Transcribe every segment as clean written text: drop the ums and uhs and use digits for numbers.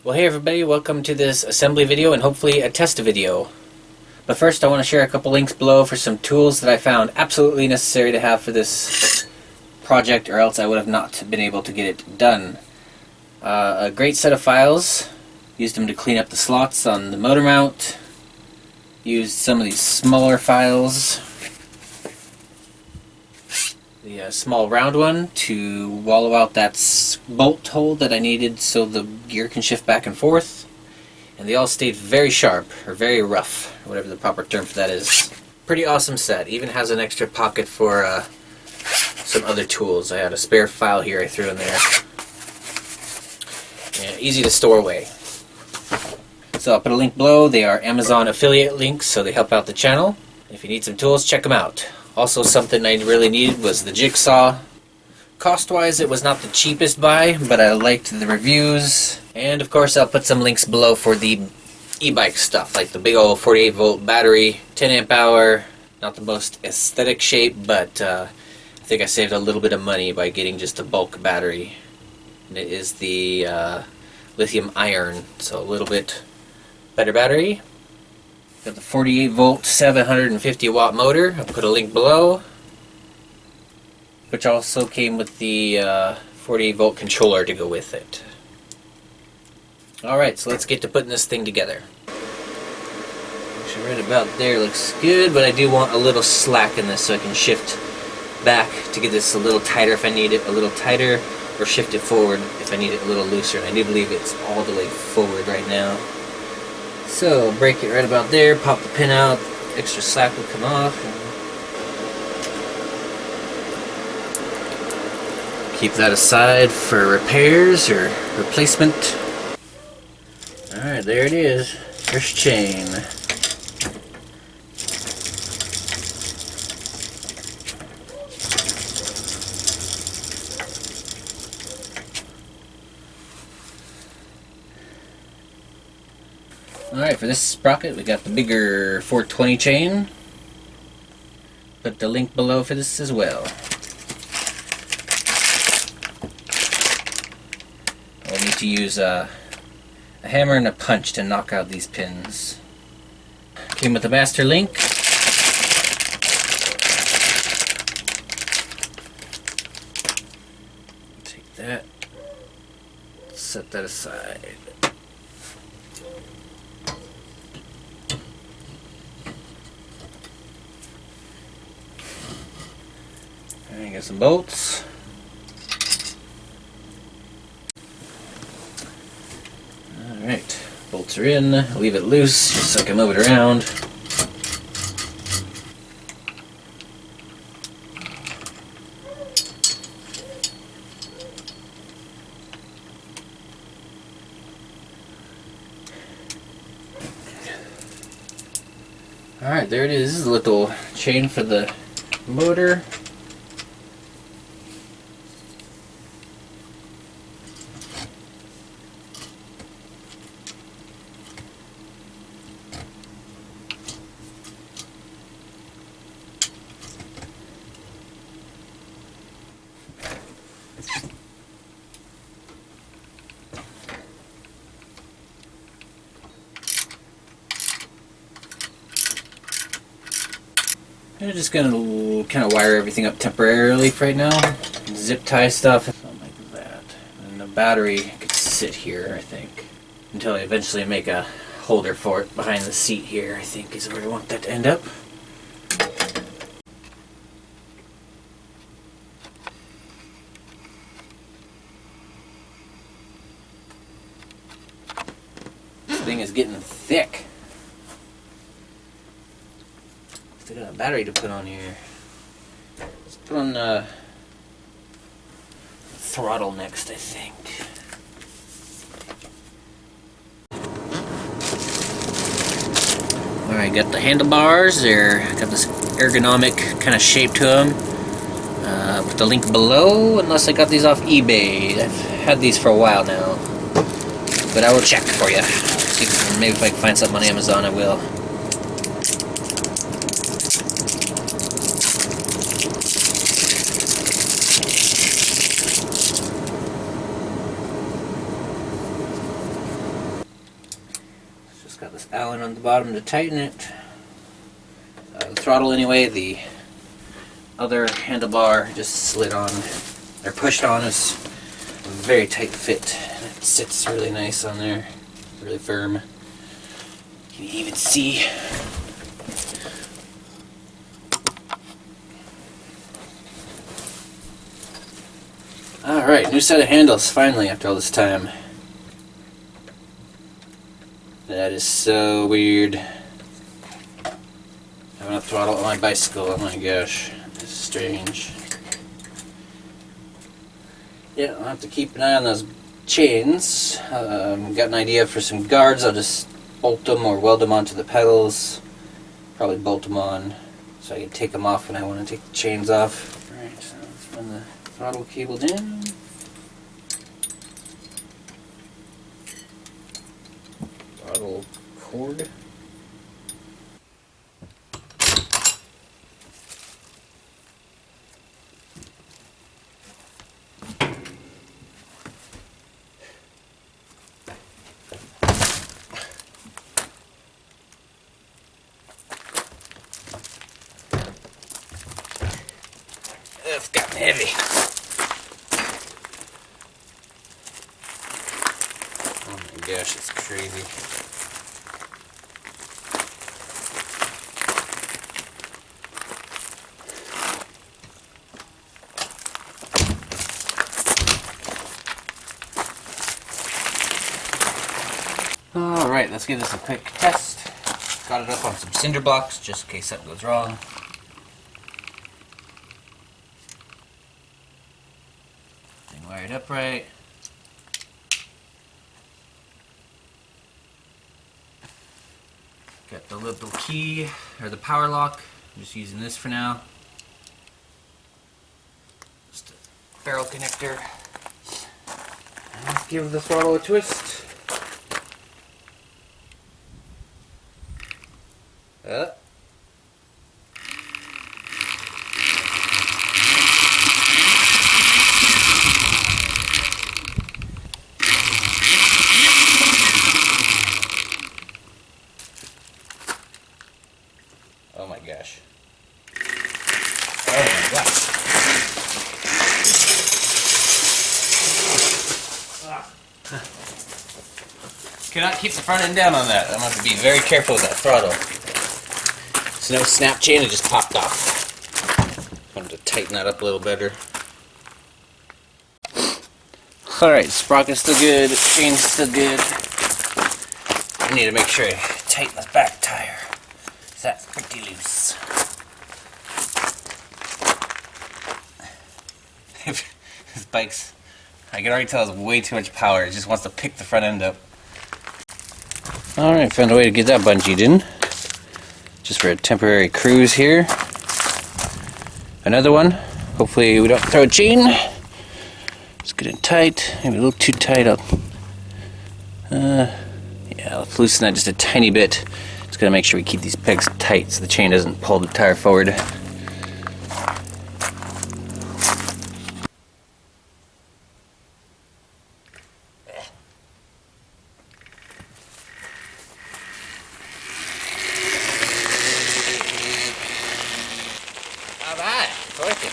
Well, hey everybody, welcome to this assembly video and hopefully a test video. But first I want to share a couple links below for some tools that I found absolutely necessary to have for this project, or else I would have not been able to get it done. A great set of files. Used them to clean up the slots on the motor mount. Used some of these smaller files. The small round one to wallow out that bolt hole that I needed so the gear can shift back and forth. And they all stayed very sharp, or very rough, whatever the proper term for that is. Pretty awesome set. Even has an extra pocket for some other tools. I had a spare file here I threw in there. And easy to store away. So I'll put a link below. They are Amazon affiliate links, so they help out the channel. If you need some tools, check them out. Also, something I really needed was the jigsaw. Cost-wise, it was not the cheapest buy, but I liked the reviews. And of course, I'll put some links below for the e-bike stuff, like the big old 48-volt battery, 10 amp hour. Not the most aesthetic shape, but I think I saved a little bit of money by getting just a bulk battery. And it is the lithium iron, so a little bit better battery. Got the 48-volt, 750-watt motor. I'll put a link below. Which also came with the 48-volt controller to go with it. Alright, so let's get to putting this thing together. Actually, right about there looks good, but I do want a little slack in this so I can shift back to get this a little tighter if I need it a little tighter, or shift it forward if I need it a little looser. And I do believe it's all the way forward right now. So, break it right about there, pop the pin out, extra slack will come off. Keep that aside for repairs or replacement. Alright, there it is. First chain. Alright, for this sprocket we got the bigger 420 chain. Put the link below for this as well. I'll need to use a hammer and a punch to knock out these pins. Came with the master link. Take that. Set that aside. I got some bolts. Alright, bolts are in. Leave it loose just so I can move it around. Alright, there it is. This is a little chain for the motor. I'm just going to kind of wire everything up temporarily for right now. Zip tie stuff, something like that. And the battery could sit here, I think, until I eventually make a holder for it behind the seat here, I think is where I want that to end up. This thing is getting thick. Still got a battery to put on here. Let's put on throttle next, I think. Alright, got the handlebars. They're got this ergonomic kind of shape to them. Put the link below, unless I got these off eBay. I've had these for a while now. But I will check for you. See, maybe if I can find something on Amazon, I will. Allen on the bottom to tighten it. The throttle anyway, the other handlebar just slid on, or pushed on, is a very tight fit. It sits really nice on there, really firm. You can even see alright, new set of handles finally after all this time. That is so weird. Having a throttle on my bicycle, oh my gosh. This is strange. Yeah, I'll have to keep an eye on those chains. Got an idea for some guards. I'll just bolt them or weld them onto the pedals. Probably bolt them on so I can take them off when I want to take the chains off. Alright, so let's run the throttle cable down. Throttle cord. It's gotten heavy. Oh my gosh, it's crazy. Alright, let's give this a quick test. Got it up on some cinder blocks just in case something goes wrong. Wired upright. Got the little key, or the power lock. I'm just using this for now. Just a barrel connector. And let's give the throttle a twist. Oh my gosh. Oh my gosh. Cannot keep the front end down on that. I'm going to have to be very careful with that throttle. It's no snap chain, it just popped off. I'm going to tighten that up a little better. Alright, sprocket's still good, chain's still good. I need to make sure I tighten this back tire. That's pretty loose. This bike's, I can already tell, it's way too much power. It just wants to pick the front end up. Alright, found a way to get that bungeed in. Just for a temporary cruise here. Another one. Hopefully we don't throw a chain. Just get it tight. Maybe a little too tight up. Yeah, let's loosen that just a tiny bit. Just gotta make sure we keep these pegs tight so the chain doesn't pull the tire forward. Alright, it's working.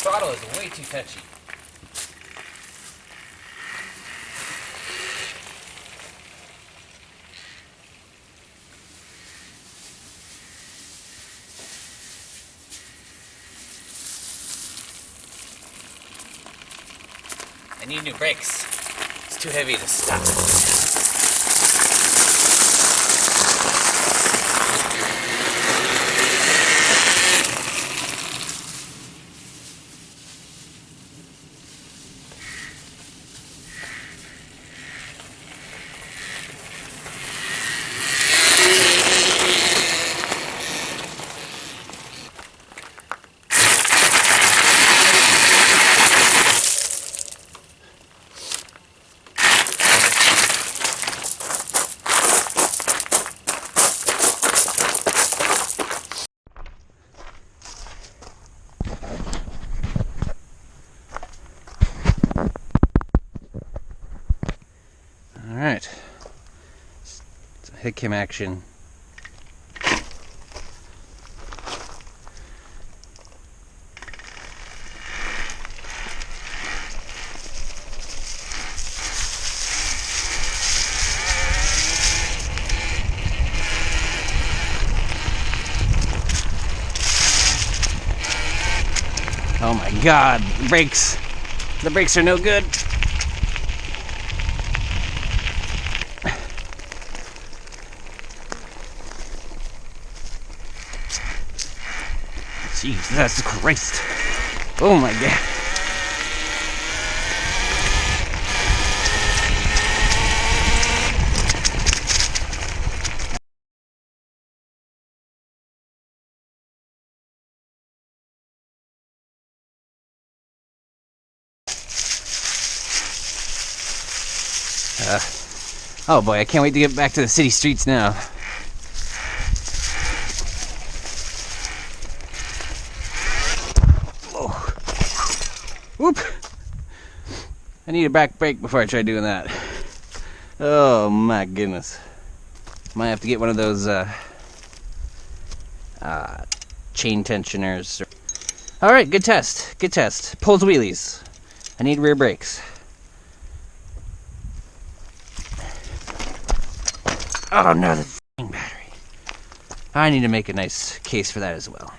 Throttle is way too touchy. I need new brakes. It's too heavy to stop. hick cam action. Oh my god, the brakes are no good. Jesus Christ. Oh my god. Oh boy, I can't wait to get back to the city streets now. Oh. Whoop! I need a back brake before I try doing that. Oh my goodness. Might have to get one of those chain tensioners. Alright, good test. Good test. Pulls wheelies. I need rear brakes. Oh no, the f***ing battery. I need to make a nice case for that as well.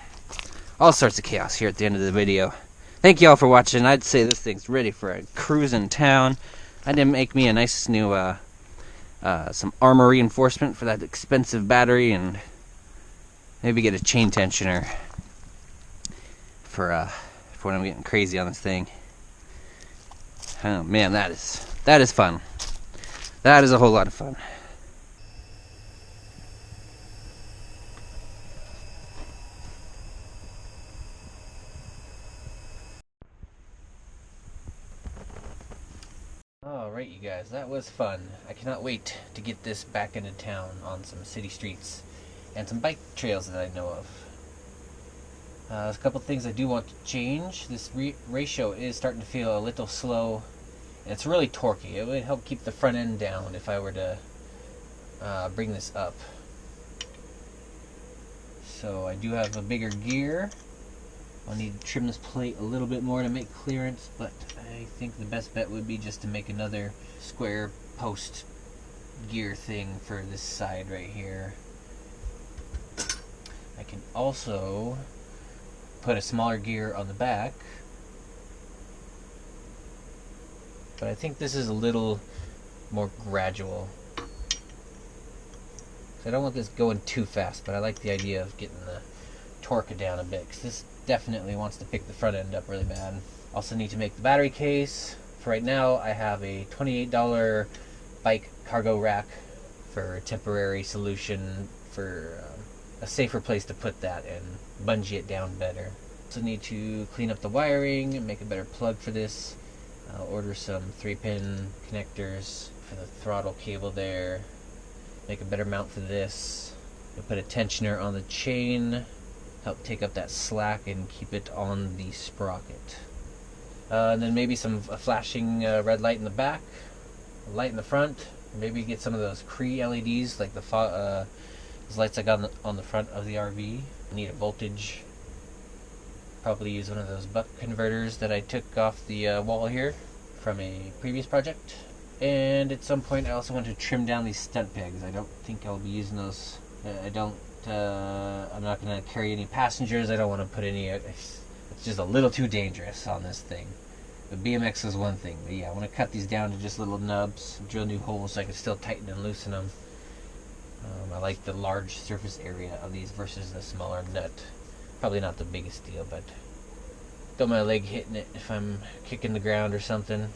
All sorts of chaos here at the end of the video. Thank you all for watching. I'd say this thing's ready for a cruise in town. I did make me a nice new some armor reinforcement for that expensive battery, and maybe get a chain tensioner for when I'm getting crazy on this thing. Oh man, that is fun. That is a whole lot of fun. Alright you guys, that was fun. I cannot wait to get this back into town on some city streets and some bike trails that I know of. There's a couple things I do want to change. This ratio is starting to feel a little slow, and it's really torquey. It would help keep the front end down if I were to bring this up. So I do have a bigger gear. I'll need to trim this plate a little bit more to make clearance, but I think the best bet would be just to make another square post gear thing for this side right here. I can also put a smaller gear on the back, but I think this is a little more gradual. So I don't want this going too fast, but I like the idea of getting the torque down a bit, because this definitely wants to pick the front end up really bad. Also need to make the battery case. For right now, I have a $28 bike cargo rack for a temporary solution for a safer place to put that and bungee it down better. Also need to clean up the wiring and make a better plug for this. I'll order some 3-pin connectors for the throttle cable there. Make a better mount for this. I'll put a tensioner on the chain, help take up that slack and keep it on the sprocket. And then maybe a flashing red light in the back, a light in the front. Maybe get some of those Cree LEDs, like those lights I got on the front of the RV. Need a voltage. Probably use one of those buck converters that I took off the wall here from a previous project. And at some point I also want to trim down these stunt pegs. I don't think I'll be using those. I'm not going to carry any passengers. I don't want to put any... It's just a little too dangerous on this thing. The BMX is one thing, but yeah, I want to cut these down to just little nubs, drill new holes so I can still tighten and loosen them. I like the large surface area of these versus the smaller nut. Probably not the biggest deal, but don't mind my leg hitting it if I'm kicking the ground or something.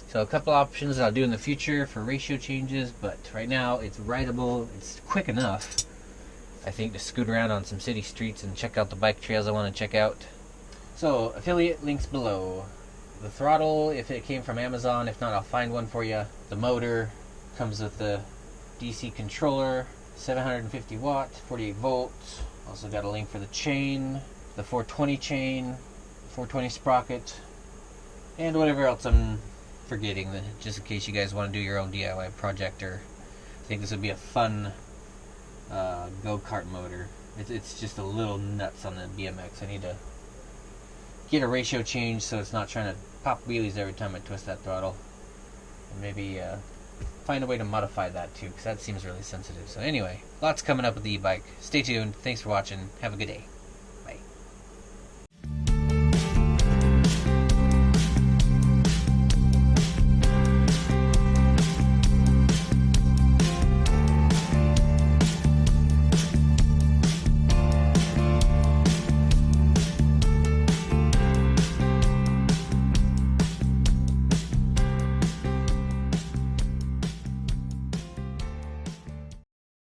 So a couple options I'll do in the future for ratio changes, but right now it's rideable. It's quick enough, I think, to scoot around on some city streets and check out the bike trails I want to check out. So affiliate links below. The throttle, if it came from Amazon. If not, I'll find one for you. The motor comes with the DC controller, 750 watt, 48 volts. Also got a link for the chain, the 420 chain, 420 sprocket, and whatever else I'm forgetting that, just in case you guys want to do your own DIY project, or think this would be a fun go-kart motor. It's just a little nuts on the BMX. I need to get a ratio change so it's not trying to pop wheelies every time I twist that throttle. And maybe find a way to modify that too, because that seems really sensitive. So anyway, lots coming up with the e-bike. Stay tuned. Thanks for watching. Have a good day.